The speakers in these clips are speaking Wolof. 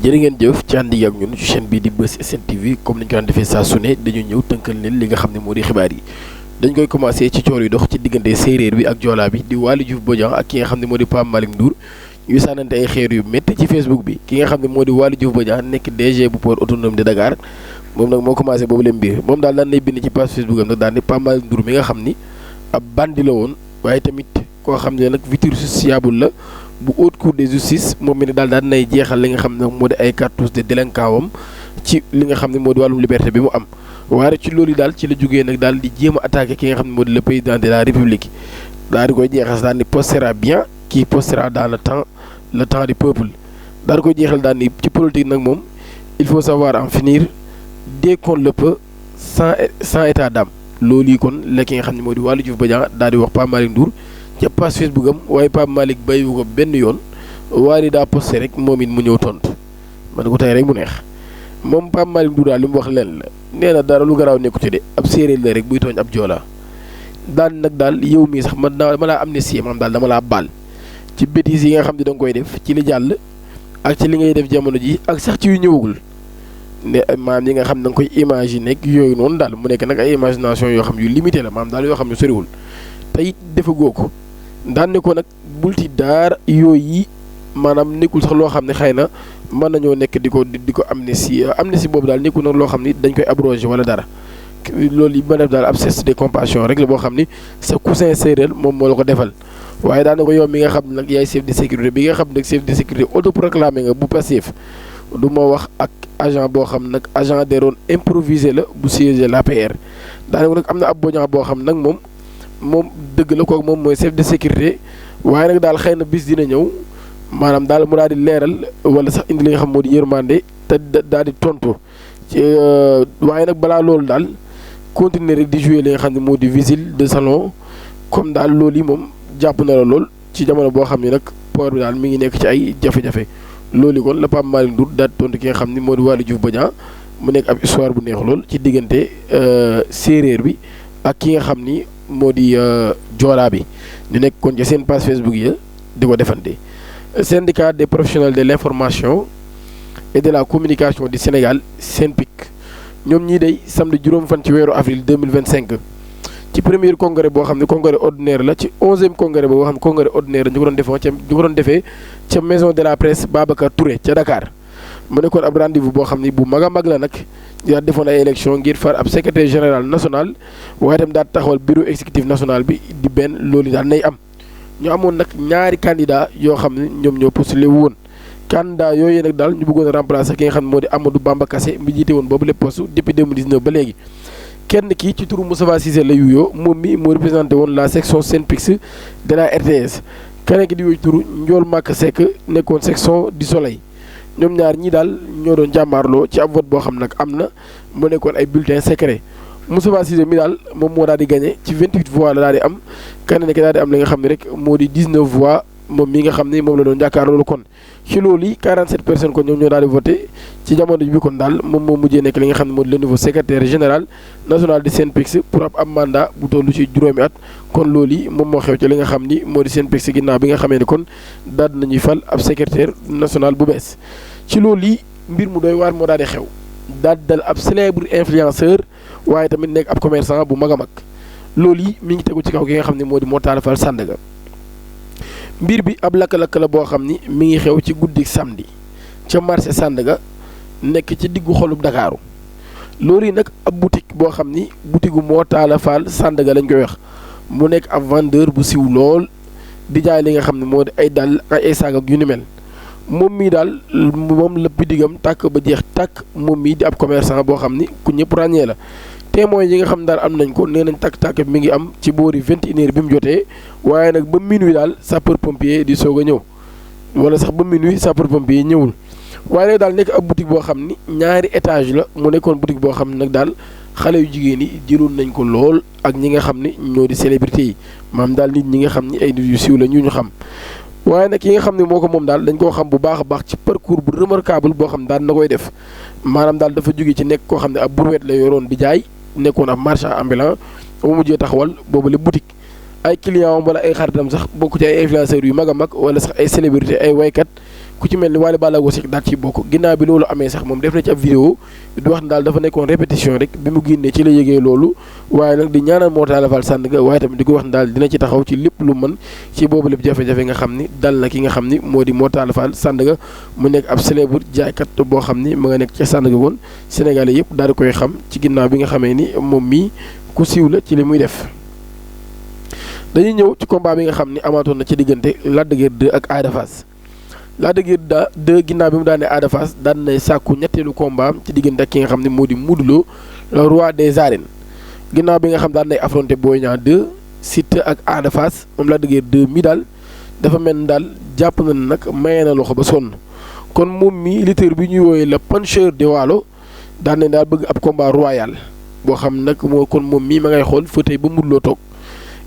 jërë ngeen jëf ci ànd yi ak ñun ci chaîne bii di Buzz SN TV comme ni ñu ko daan defee saa su ne dañu ñëw tënkal leen li nga xam ne moo di xibaar yi dañ koy commencé ci coor yu dox ci diggante séeréer bi ak joolaa bi di Waly Diouf Bodiang ak ki nga xam ne moo di Pape Malick Ndour ñuy sànnante ay xeer yu métti ci Facebook bi ki nga xam ne moo di Waly Diouf Bodiang nekk DG bu port autonome de Dakar moom nag moo commencé boobu leen mbir moom daal daan lay bind ci page Facebook am nag daal ni Pape Malick Ndour mi nga xam ni ab bandi la woon waaye tamit koo xam ne nag vitre sociable la bu haute cour de justice moom mi ne daal daan nay jeexal li nga xam ne moo di ay cartouches de délinquant wam ci li nga xam ne moo di wàllum liberté bi mu am waaye ci loolu daal ci la jógee nag daal di jéem a attaqué ki nga xam ne moo di le président de la république daal di koy jeexal daal ni postera bien qui postera dans le temps du peuple daal di koy jeexal daal ni ci politique nag moom il faut savoir en finir dès qu'on le peut sans état d'âme loolu yi kon la ki nga xam ne moo di Waly Diouf Bodiang daal di wax Pape Malick Ndour ca page Facebook am waaye Pape Malick bàyyiwu ko benn yoon Waly daa posté rek moom it mu ñëw tontu man ko tey rek mu neex moom Pape Malick Ndour daal li mu wax leen la nee na dara lu garaaw nekku ci de ab séeréer la rek buy tooñ ab joolaa daan nag daal yow mii sax man dama laa amnistie maanaam daal dama laa baal ci bêtises yi nga xam ne da nga koy def ci li jàll ak ci li ngay def jamono ji ak sax ci yu ñëwagul ne maanaam yi nga xam ne da nga koy imaginer ak yooyu noonu daal mu nekk nag ay imagination yoo xam yu limité la maanaam daal yoo xam ne soriwul te it defagoo ko daan ne ko nag bul ci daar yooyu yi maanaam nekkul sax loo xam ne xëy na mën nañoo nekk di ko amnistie boobu daal nekkul nag loo xam ni dañ koy abrogé wala dara loolu yi ma def daal ab geste de compassion rek la boo xam ni sa cousin séeréer moom moo la ko defal waaye daan ne ko yow mi nga xam ne nag yaay chef de sécurité bi nga xam ne nag chef de sécurité autoproclamé nga bu passif du ma wax ak agent boo xam nag agent de ron improvisé la bu siège l'APR daane ko nag am na ab Bodiang boo xam nag moom dëgg la kooku moom mooy chef de sécurité waaye nag daal xëy na bis dina ñëw maanaam daal mu daal di leeral wala sax indi li nga xam moo di yërmande te daal di tontu ci waaye nag balaa loolu daal continuer rek di jouer li nga xam ne moo di visite de salon comme daal loolu yi moom jàpp na la lool ci jamono boo xam ne nag port bi daal mi ngi nekk ci ay jafe-jafe loolu kon la Pape Malick Ndour daal di tontu ki nga xam ne moo di Waly Diouf Bodiang mu nekk ab histoire bu neex lool ci diggante séeréer bi ak ki nga xam ni moo di joolaa bi ñu nekk kon ci seen page Facebook yi di ko defante syndicat des professionnels de l'information et de la communication du Sénégal SYNPIC ñoom ñii day samedi juróom fan ci weeru avril 2025 ci premier congrès boo xam ne congrès ordinaire la ci 11e congrès boo xam ne congrès ordinaire la ñu ko doon defee ca maison de la presse Babacar Touré ca Dakar mu nekkoon ab rendez-vous boo xam ne bu mag a mag la nag daa defoon ay élection ngir far ab secrétaire général national waaye itam daal taxawal bureau exécutif national bi di benn loolu daal nay am ñu amoon nag ñaari candidat yoo xam ne ñoom ñoo postulé woon candidat yooyu nag daal ñu bëggoon a remplacer ki nga xam ne moo di Amadou Bamba Kassé mi jiite woon boobu lépp poste depuis 2019 ba léegi kenn kii ci turu Moustapha Cissé la yuyoo moom mi moo représenté woon la section SYNPICS de la RTS keneen ki di yooyu turu Ndiol Maka Seck nekkoon section du Soleil ñoom ñaar ñi daal ñoo doon jàmmaarloo ci ab vote boo xam nag am na mu nekkoon ay bulletins secrets Moustapha Cissé mi daal moom moo daal di gagné ci 28 voix la daal di am keneen ki daal di am li nga xam ne rek moo di 19 voix moom mi nga xam ne moom la doon jàkkaar loolu kon ci loolu yi 47 personnes kon ñoom ñoo daal di voté ci jamono bi kon daal moom moo mujjee nekk li nga xam ne moo di le nouveau secrétaire général national di SYNPICS pour ab mandat bu tollu ci juróomi at kon loolu yi moom moo xew ci li nga xam ni moo di SYNPICS ginnaaw bi nga xamee ni kon daal nañuy fal ab secrétaire national bu bees ci loolu yi mbir mu doy waar moo daal di xew daal dal ab célèbre influenceur waaye tamit nekk ab commerçant bu mag a mag loolu yi mi ngi tegu ci kaw ki nga xam ne moo di Mortalla Fall Sandaga mbir bi ab lakk-lakk la boo xam ni mi ngi xew ci guddi samedi ca marché Sandaga nekk ci diggu xolub Dakaaru loolu yi nag ab boutique boo xam ni boutique gu Mortalla Fall Sandaga lañ koy wax mu nekk ab vendeur bu siw lool di jaay li nga xam ne moo di ay dàll ay saag ak yu ni mel moom mii daal moom la bidigam tàkk ba jeex tàkk moom mii di ab commerçant boo xam ni ku ñëpp ràññee la témoins yi nga xam daal am nañ ko nee nañ tàkk-tàkk bi mi ngi am ci boori 21h bi mu jotee waaye nag ba minuit daal sapeur pompier di soog a ñëw wala sax ba minuit sapeur pompier ñëwul waaye nag daal nekk ab boutique boo xam ni ñaari étage la mu nekkoon boutique boo xam ne nag daal xale yu jigéen yi jëloon nañ ko lool ak ñi nga xam ni ñoo di célébrité yi maam daal nit ñi nga xam ni ay nit yu siiw la ñu xam waaye nag yi nga xam ne moo ko moom daal dañ koo xam bu baax a baax ci parcours bu remarquable boo xam daal na koy def maanaam daal dafa jóge ci nekk koo xam ne ab brouette la yoroon di jaay nekkoon ab marchand ambulant ba mu mujjee taxawal boobu la boutique ay client am wala ay xaritam sax bokk ci ay influenceurs yu mag a mag wala sax ay célébrité ay waykat ku ci mel ni Wally Ballago Seck daal ci bokk. Ginnaaw bi loolu amee sax moom def na ci ab vidéo di wax ne daal dafa nekkoon répétition rek bi mu génnee ci la yëgee loolu waaye nag di ñaanal Mor Talla Fall Sandaga waaye tamit di ko wax ne daal dina ci taxaw ci lépp lu mën ci boobu lépp jafe-jafe nga xam ni dal na ki nga xam ni moo di Mor Talla Fall Sandaga mu nekk ab célèbre jaaykat boo xam ni ma nga nekk ca Sandaga woon Sénégalais yëpp daal di koy xam ci ginnaaw bi nga xamee ni moom mii ku siiw la ci li muy def. dañuy ñëw ci combat bi nga xam ni amaatoon na ci diggante Lac de Guiers 2 ak Ada Fass. Lac de Guiers 2 ginnaaw bi mu daanee Ada Fass daan nay sàkku ñetteelu combat am ci diggante ak ki nga xam ne moo di Modou Lo le roi des arènes ginnaaw bi nga xam daan nay affronté Boy Niang 2 Siteu ak Ada Fass moom Lac de Guiers 2 mi daal dafa mel ni daal jàpp na ne nag maye na loxo ba sonn kon moom mi lutteur bi ñuy woowee le puncheur de Waalo daan nañ daal bëgg ab combat royal boo xam nag moo kon moom mii ma ngay xool fauteuil ba Modou Lo toog.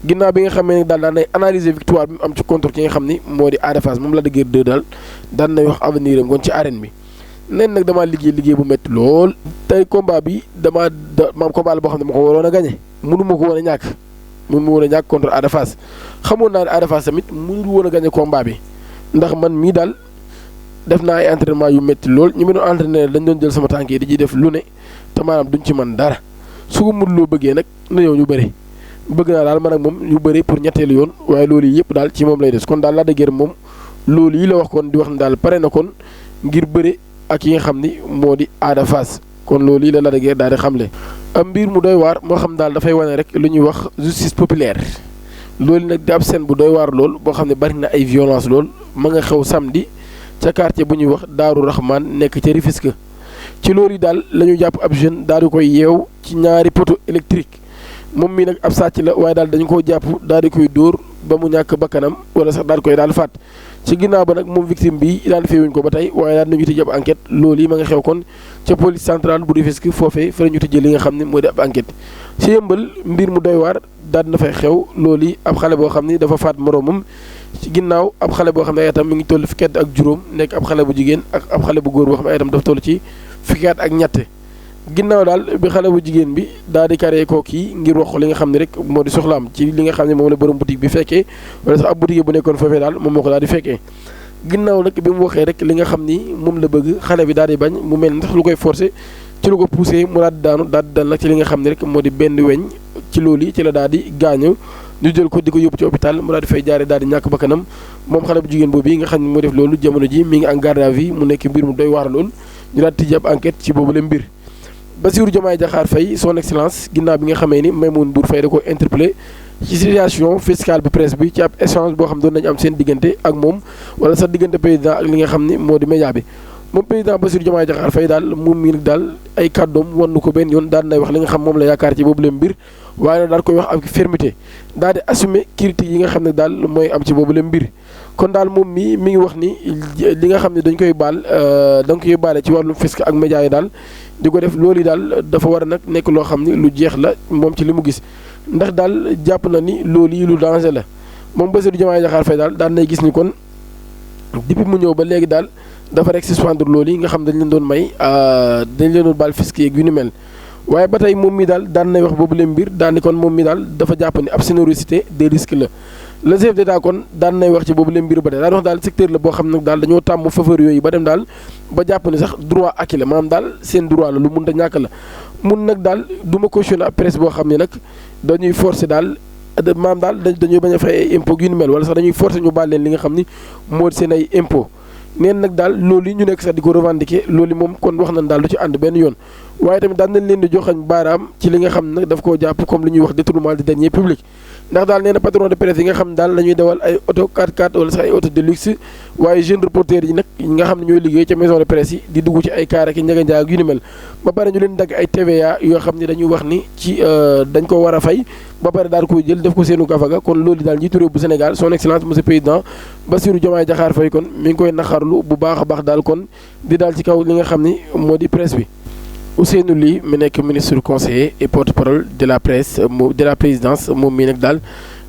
ginnaaw bi nga xamee ne daal daan nay analyser victoire bi mu am ci contre ki nga xam ni moo di Ada Fass moom Lac de Guiers 2 daal daan nay wax avenir am kon ci arène bi nen nag damaa liggéey bu métti lool tey combat bi maam combat la boo xam ne ma ko waroon a gagné mënu ma ko woon a ñàkk contre Ada Fass xamoon naa ne Ada Fass tamit mënul woon a gagné combat bi ndax man mii daal def naa ay entraînement yu métti lool ñu doon entraîné dañ doon jël sama tànk yi di ciy def lu ne te maanaam duñ ci man dara su ko Modou Lo bëggee nag na ñëw ñu bëri bëgg naa daal man ak moom ñu bëri pour ñetteelu yoon waaye loolu yëpp daal ci moom lay des kon daal Lac de Guiers moom loolu yi la wax kon di wax ne daal pare na kon ngir bëre ak yi nga xam ni moo di Ada Fass kon loolu yi la Lac de Guiers daal di xamle. am mbir mu doy waar moo xam daal dafay wane rek lu ñuy wax justice populaire loolu nag di ab scène bu doy waar lool boo xam ne bari na ay violence lool ma nga xew samedi ca quartier bu ñuy wax Daaru Rahman nekk ca Rufisque ci loolu yi daal la ñu jàpp ab jeune daal di koy yeew ci ñaari poteau électrique. moom mii nag ab sàcc la waaye daal dañu koo jàpp daal di koy dóor ba mu ñàkk bakkanam wala sax daal koy daal faat ci ginnaaw ba nag moom victime bi daal feewuñ ko ba tey waaye daal nañu tëj ab enquête loolu yi ma nga xew kon ca police centrale bu Rufisque foofee fa la ñu tëjee li nga xam ne moo di ab enquête ci Yëmbal mbir mu doy waar daal dina fay xew loolu yi ab xale boo xam ni dafa faat moroomam ci ginnaaw ab xale boo xam ne ay itam mi ngi toll fukki at ak juróom nekk ab xale bu jigéen ak ab xale bu góor boo xam ne ay itam dafa toll ci fukki at ak ñett ginnaaw daal bi xale bu jigéen bi daal di karee koo kii ngir wax li nga xam ne rek moo di soxlaam ci li nga xam ne moom la borom boutique bi fekkee wala sax ab boutique bu nekkoon foofee daal moom moo ko daal di fekkee ginnaaw nag bi mu waxee rek li nga xam ni moom la bëgg xale bi daal di bañ mu mel ndax lu koy forcé ci lu ko poussé mu daal di daanu daal di dal nag ci li nga xam ne rek moo di benn weñ ci loolu yi ci la daal di gaañu ñu jël ko di ko yóbbu ci hôpital mu daal di fay jaare daal di ñàkk bakkanam moom xale bu jigéen boobu yi nga xam ne moo def loolu jamono ji mi ngi en garde à vue mu nekk mbir mu doy waar lool ñu daal di tijji ab enquête ci boobu la mbir Bassirou Diomaye Diakhar Faye son excellence ginnaaw bi nga xamee ni Maïmouna Ndour Faye da ko interpellé ci situation fiscale bu presse bi ci ab échange boo xam doon nañu am seen diggante ak moom wala sax diggante président ak li nga xam ni moo di média bi moom président Bassirou Diomaye Diakhar Faye daal moom mii nag daal ay kàddoom wannu ko benn yoon daal nay wax li nga xam moom la yaakaar ci boobu leen mbir waaye nag daal koy wax ak fermeté daal di assumer critique yi nga xam ne daal mooy am ci boobu leen mbir kon daal moom mi ngi wax ni li nga xam ne dañ koy baale ci wàllum fisc ak média yi daal di ko def loolu yi daal dafa war a nag nekk loo xam ni lu jeex la moom ci li mu gis ndax daal jàpp na ni loolu yi lu danger la moom Bassirou Diomaye Diakhar Faye daal nay gis ni kon depuis mu ñëw ba léegi daal dafa rek suspendre loolu yi nga xam dañ leen doon may dañ leen doon baal fisc yeeg yu ni mel waaye ba tey moom mi daal daan nay wax boobu leen mbir daan ni kon moom mi daal dafa jàpp ni ab générosité des risques la le chef d'état kon daan nay wax ci boobu leen mbir ba tey daan wax daal secteur la boo xam nag daal dañoo tàmm faveur yooyu ba dem daal ba jàpp ni sax droit acquis la maanaam daal seen droit la lu mun ta ñàkk la mun nag daal du ma cautionné ab presse boo xam ne nag dañuy forcer daal maanaam daal dañuy bañ a fay ay impôt yu ni mel wala sax dañuy forcer ñu baal leen li nga xam ni moo seen ay impôt neen nag daal loolu yi ñu nekk sax di ko revendiquer loolu moom kon wax nañ daal du ci ànd benn yoon waaye tamit daan nañ leen di joxañ baaraam ci li nga xam ne nag daf koo jàpp comme li ñuy wax détournement de deniers publics ndax daal nee na patron de presse yi nga xam ne daal la ñuy dawal ay auto 4x4 wala sax ay auto de luxe waaye jeune reporter yi nag nga xam ne ñooy liggéey ca maison de presse yi di dugg ci ay kaar ak njaga njaay ak yu ni mel ba pare ñu leen dagg ay TVA yoo xam ne dañuy wax ni ci dañ ko war a fay ba pare daal koy jël def ko seenu gafaga kon loolu daal njiitu réew bu Sénégal son excellence monsieur président Bassirou Diomaye Diakhar Faye kon mi ngi koy naxarlu bu baax a baax daal kon di daal ci kaw li nga xam ni moo di presse bi Ousseynou Ly mi nekk ministre conseiller et porte-parole de la presse de la présidence moom mii nag daal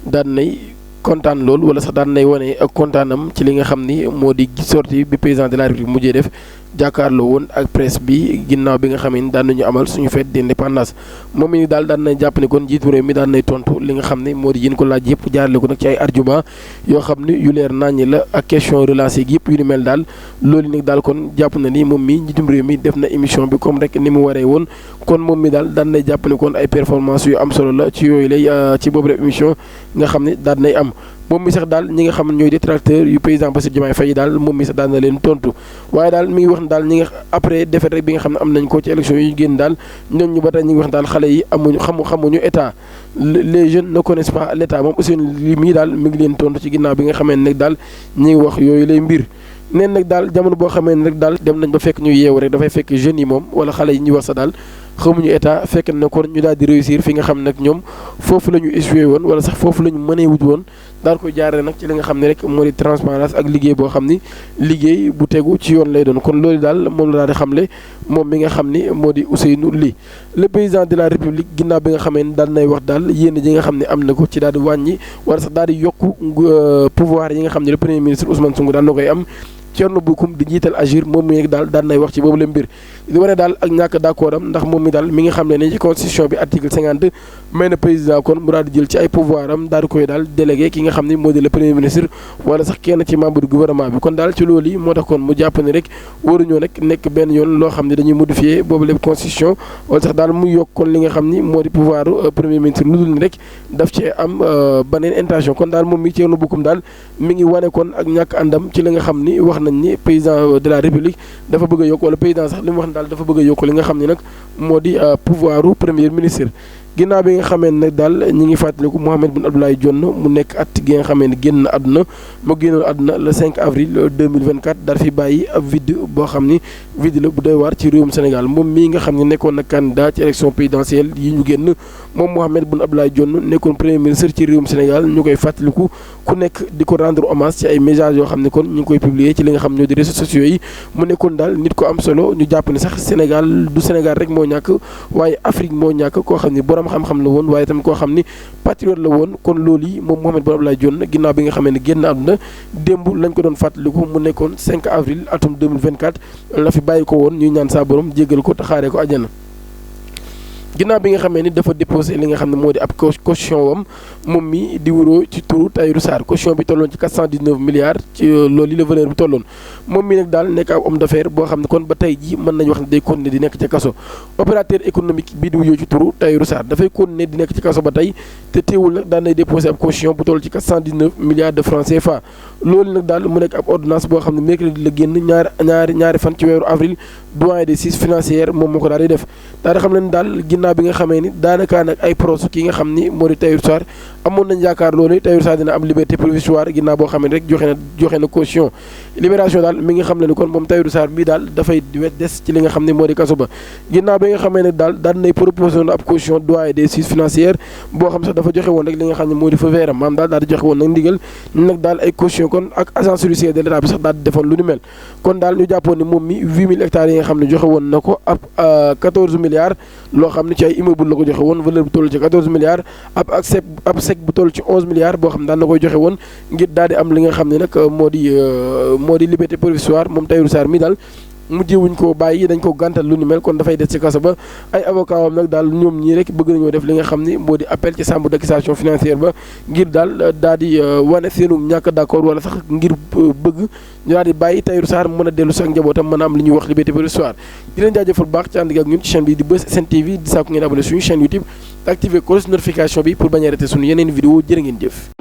daan nay kontaan loolu wala sax daan nay wane ak kontaanam ci li nga xam ni moo di sortie bi président de la République mujjee def jàkkaarloo woon ak presse bi ginnaaw bi nga xam ne daan nañu amal suñu fête d'indépendance moom mi ni daal daan na jàpp ne kon njiitu réew mi daan nay tontu li nga xam ne moo di yéen ko laaj yëpp jaarale ko nag ci ay argument yoo xam ne yu leer naññi la ak question relancée gi yëpp yu ni mel daal loolu nag daal kon jàpp na ni moom mi njiitum réew mi def na émission bi comme rek ni mu waree woon kon moom mi daal daan nay jàpp ne kon ay performance yu am solo la ci yooyu lay ci boobu rek émission nga xam ne daan nay am moom mi sax daal ñi nga xam ne ñooy détracteur yu président Bassirou Diomaye Faye daal moom mi sax daan na leen tontu waaye daal mi ngi wax ne daal ñi nga après défaite rek bi nga xam ne am nañ ko ci élection yi génn daal ñoom ñu ba tey ñi ngi wax ne daal xale yi xamuñu état les jeunes ne connaissent pas l' état moom aussi li mii daal mi ngi leen tontu ci ginnaaw bi nga xamee ne nag daal ñi ngi wax yooyu lay mbir neen nag daal jamono boo xamee ne rek daal dem nañ ba fekk ñu yeewu rek dafay fekk jeunes yi moom wala xale yi ñuy wax sa daal xamuñu état fekk na kon ñu daal di réussir fi nga xam ne nag ñoom foofu la ñu échoué woon wala sax foofu la ñu mënee wut woon daal koy jaaree nag ci li nga xam ne rek moo di transparence ak liggéey boo xam ni liggéey bu tegu ci yoon lay doon kon loolu daal moom la daal di xamle moom mi nga xam ni moo di Ousseynou Ly le président de la république ginnaaw bi nga xamee ne daal nay wax daal yéen ji nga xam ne am na ko ci daal di wàññi wala sax daal di yokku pouvoir yi nga xam ne le premier ministre Ousmane Sonko daal na koy am Thierno Bocoum di jiital Agir moom mi daal daan nay wax ci boobu la mbir di wane daal ak ñàkk d'accord am ndax moom mi daal mi nga xam ne ci constitution bi article 50 may na président kon mu daal di jël ci ay pouvoir am daal di koy daal délégué ki nga xam ne moo di le premier ministre wala sax kenn ci membre du gouvernement bi kon daal ci loolu yi moo tax kon mu jàpp ne rek waruñoo nag nekk benn yoon loo xam ne dañuy modifier boobu lépp constitution wala sax daal mu yokk kon li nga xam ni moo di pouvoir premier ministre lu dul ni rek daf ci am beneen intention kon daal moom mi Thierno Bocoum daal mi ngi wane kon ak ñàkk àndam ci li nga xam ni wax nañ ni président de la république dafa bëgg a yokk wala président sax li mu wax daal dafa bëgg a yokk li nga xam ne nag moo di pouvoiru premier ministre ginnaaw bi nga xamee ne nag daal ñi ngi fàttaliku Mahammed Boun Abdallah Dionne mu nekk at gi nga xamee ne génn na àdduna mu génnoon àdduna le 5 avril 2024 daal fi bàyyi ab vide boo xam ni vide la bu doy waar ci réewum Sénégal moom mii nga xam ne nekkoon na candidat ci élection présidentielle yi ñu génn moom Mahammed Boun Abdallah Dionne nekkoon premier ministre ci réewum Sénégal ñu koy fàttaliku ku nekk di ko rendre hommage ci ay messages yoo xam ne kon ñu ngi koy publier ci li nga xam ñoo di réseaux sociaux yi mu nekkoon daal nit ko am solo ñu jàpp ne sax Sénégal du Sénégal rek moo ñàkk waaye Afrique moo ñàkk koo xam ne borom xam-xam la woon waaye tamit koo xam ni patriote la woon kon loolu yi moom Mahammed Boun Abdallah Dionne ginnaaw bi nga xamee ne génn àdduna démb lañ ko doon fàttaliku mu nekkoon 5 avril atum 2024 la fi bàyyi ko woon ñuy ñaan saa borom jéggal ko te xaaree ko àjjana ginnaaw bi nga xamee ni dafa déposé li nga xam ne moo di ab caution wam moom mi di wuroo ci turu Tahirou Sarr caution bi tolloon ci 419 milliards ci loolu li la valeur bi tolloon moom mi nag daal nekk ab homme d'affaires boo xam ne kon ba tey ji mën nañu wax ne day continuer di nekk ca kaso opérateur économique bii di wuyoo ci turu Tahirou Sarr dafay continuer di nekk ci kaso ba tey te teewul nag daan nay déposé ab caution bu toll ci 419 milliards de francs CFA loolu nag daal mu nekk ab ordonnance boo xam ne mercredi la génn ñaari fan ci weeru avril doyen des six financières moom moo ko daal di def daal di xam leen daal ginnaaw bi nga xamee ni daanaka nag ay proches ki nga xam ni moo di Tahirou Sarr amoon nañ yaakaar loolu Tahirou Sarr dina am liberté provisoire ginnaaw boo xam ne rek joxe na caution libération daal mi nga xam ne ni kon moom Tahirou Sarr mii daal dafay des ci li nga xam ne moo di kaso ba ginnaaw bi nga xamee ne daal daan nay proposé woon ab caution doyen des six financières boo xam sax dafa joxe woon rek li nga xam ne moo di feu vert maanaam daal di joxe woon nag ndigal nag daal ay caution kon ak agence judiciaire de l'état bi sax daal di defoon lu ni mel kon daal ñu jàppoon ni moom mi 8000 hectares yi nga xam ne joxe woon na ko ab 14 milliards loo xam ne ci ay immeuble la ko joxe woon valeur bu toll ci 14 milliards ab chèque bu toll ci 11 milliards boo xam ne daan na koy joxe woon ngir daal di am li nga xam ne nag moo di liberté provisoire moom Tahirou Sarr mi daal mujjewuñ ko bàyyi dañ ko gàntal lu ni mel kon dafay des ci kaso ba ay avocat am nag daal ñoom ñii rek bëgg nañoo def li nga xam ni moo di appel ci chambre d'accusation financière ba ngir daal di wane seenu ñàkk d'accord wala sax ngir bëgg ñu daal di bàyyi Tahirou Sarr mën a dellu si ak njabootam mën a am li ñuy wax liberté provisoire di leen jaajëfal baax ci ànd ak ñun ci chaîne bi di Buzz SN TV di sàkku ngeen abonné suñu chaîne YouTube activer cloche notification bi pour bañ a rater suñu yeneen vidéo jërë ngeen jëf